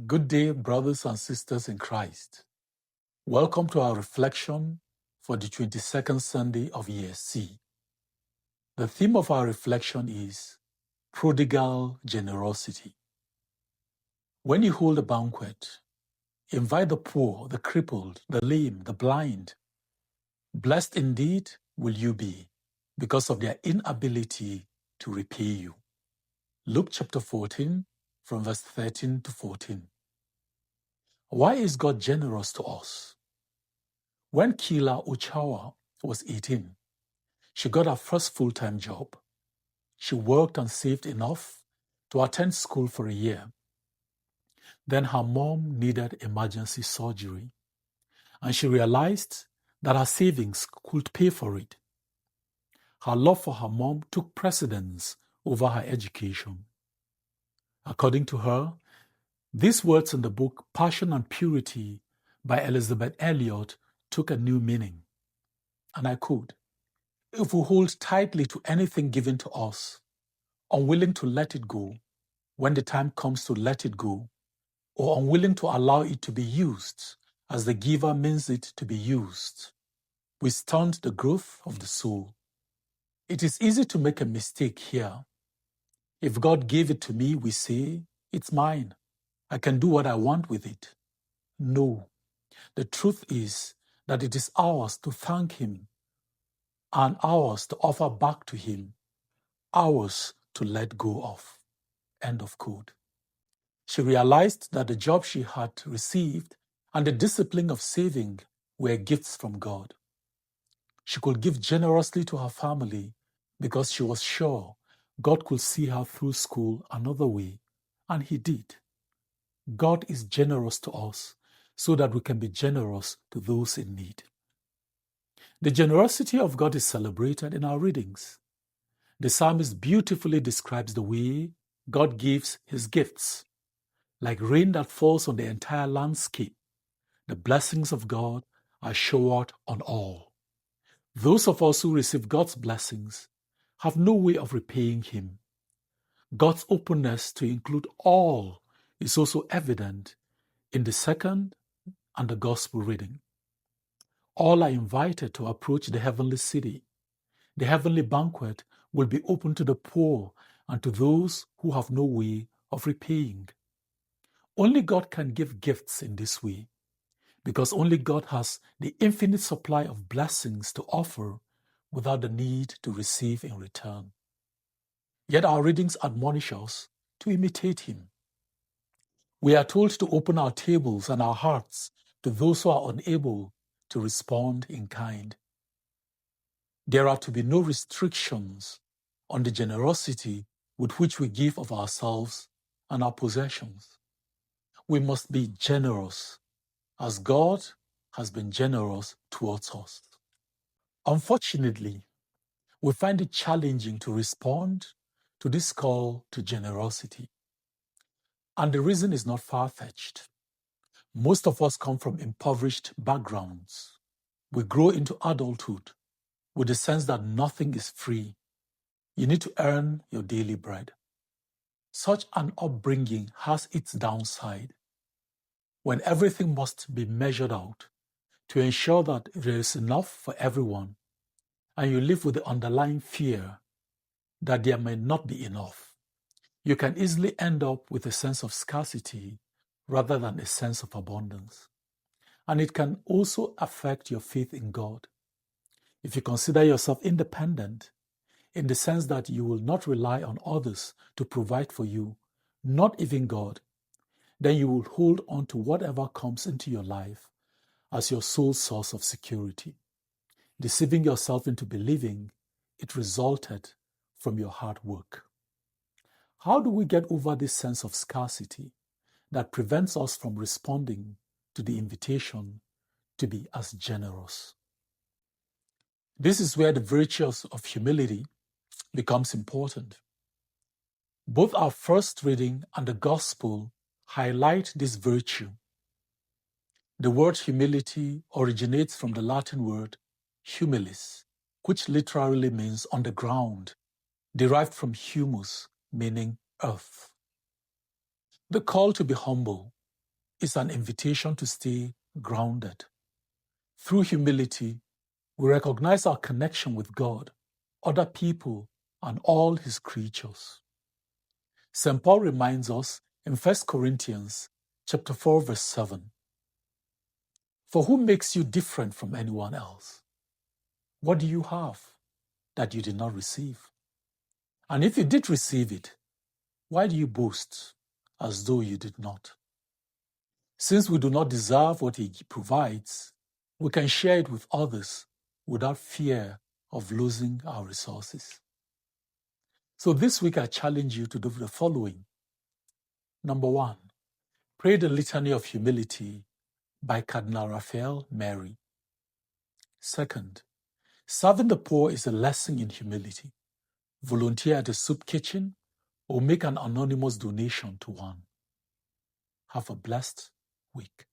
Good day, brothers and sisters in Christ. Welcome to our reflection for the 22nd Sunday of Year C. The theme of our reflection is Prodigal Generosity. When you hold a banquet, invite the poor, the crippled, the lame, the blind. Blessed indeed will you be because of their inability to repay you. Luke chapter 14, from verse 13 to 14. Why is God generous to us? When Kila Ochawa was 18, she got her first full-time job. She worked and saved enough to attend school for a year. Then her mom needed emergency surgery, and she realized that her savings could pay for it. Her love for her mom took precedence over her education. According to her, these words in the book Passion and Purity by Elizabeth Elliot took a new meaning. And I quote, "If we hold tightly to anything given to us, unwilling to let it go when the time comes to let it go, or unwilling to allow it to be used as the giver means it to be used, we stunt the growth of the soul. It is easy to make a mistake here. If God gave it to me, we say, it's mine. I can do what I want with it. No, the truth is that it is ours to thank Him and ours to offer back to Him, ours to let go of." End of quote. She realized that the job she had received and the discipline of saving were gifts from God. She could give generously to her family because she was sure God could see her through school another way, and He did. God is generous to us so that we can be generous to those in need. The generosity of God is celebrated in our readings. The psalmist beautifully describes the way God gives His gifts. Like rain that falls on the entire landscape, the blessings of God are showered on all. Those of us who receive God's blessings have no way of repaying Him. God's openness to include all is also evident in the second and the gospel reading. All are invited to approach the heavenly city. The heavenly banquet will be open to the poor and to those who have no way of repaying. Only God can give gifts in this way, because only God has the infinite supply of blessings to offer without the need to receive in return. Yet our readings admonish us to imitate Him. We are told to open our tables and our hearts to those who are unable to respond in kind. There are to be no restrictions on the generosity with which we give of ourselves and our possessions. We must be generous as God has been generous towards us. Unfortunately, we find it challenging to respond to this call to generosity. And the reason is not far-fetched. Most of us come from impoverished backgrounds. We grow into adulthood with the sense that nothing is free. You need to earn your daily bread. Such an upbringing has its downside. When everything must be measured out to ensure that there is enough for everyone, and you live with the underlying fear that there may not be enough, you can easily end up with a sense of scarcity rather than a sense of abundance. And it can also affect your faith in God. If you consider yourself independent, in the sense that you will not rely on others to provide for you, not even God, then you will hold on to whatever comes into your life as your sole source of security, deceiving yourself into believing it resulted from your hard work. How do we get over this sense of scarcity that prevents us from responding to the invitation to be as generous? This is where the virtues of humility becomes important. Both our first reading and the gospel highlight this virtue. The word humility originates from the Latin word humilis, which literally means on the ground, derived from humus, meaning earth. The call to be humble is an invitation to stay grounded. Through humility, we recognize our connection with God, other people, and all his creatures. St. Paul reminds us in 1 Corinthians chapter 4, verse 7, "For who makes you different from anyone else? What do you have that you did not receive? And if you did receive it, why do you boast as though you did not?" Since we do not deserve what he provides, we can share it with others without fear of losing our resources. So this week I challenge you to do the following. Number 1, pray the Litany of Humility by Cardinal Raphael Mary. Second, serving the poor is a lesson in humility. Volunteer at a soup kitchen or make an anonymous donation to one. Have a blessed week.